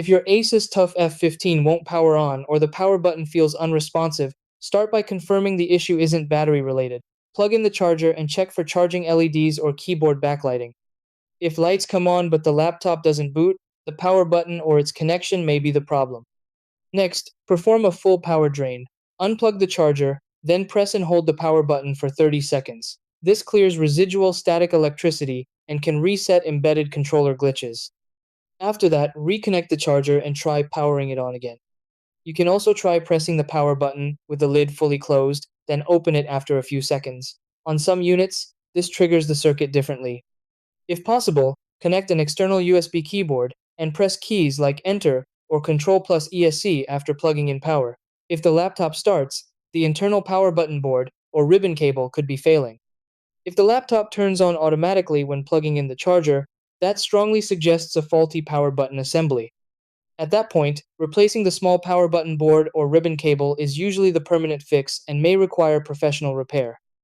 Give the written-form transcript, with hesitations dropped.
If your Asus TUF F15 won't power on or the power button feels unresponsive, start by confirming the issue isn't battery related. Plug in the charger and check for charging LEDs or keyboard backlighting. If lights come on but the laptop doesn't boot, the power button or its connection may be the problem. Next, perform a full power drain. Unplug the charger, then press and hold the power button for 30 seconds. This clears residual static electricity and can reset embedded controller glitches. After that, reconnect the charger and try powering it on again. You can also try pressing the power button with the lid fully closed, then open it after a few seconds. On some units, this triggers the circuit differently. If possible, connect an external USB keyboard and press keys like Enter or Control plus ESC after plugging in power. If the laptop starts, the internal power button board or ribbon cable could be failing. If the laptop turns on automatically when plugging in the charger, that strongly suggests a faulty power button assembly. At that point, replacing the small power button board or ribbon cable is usually the permanent fix and may require professional repair.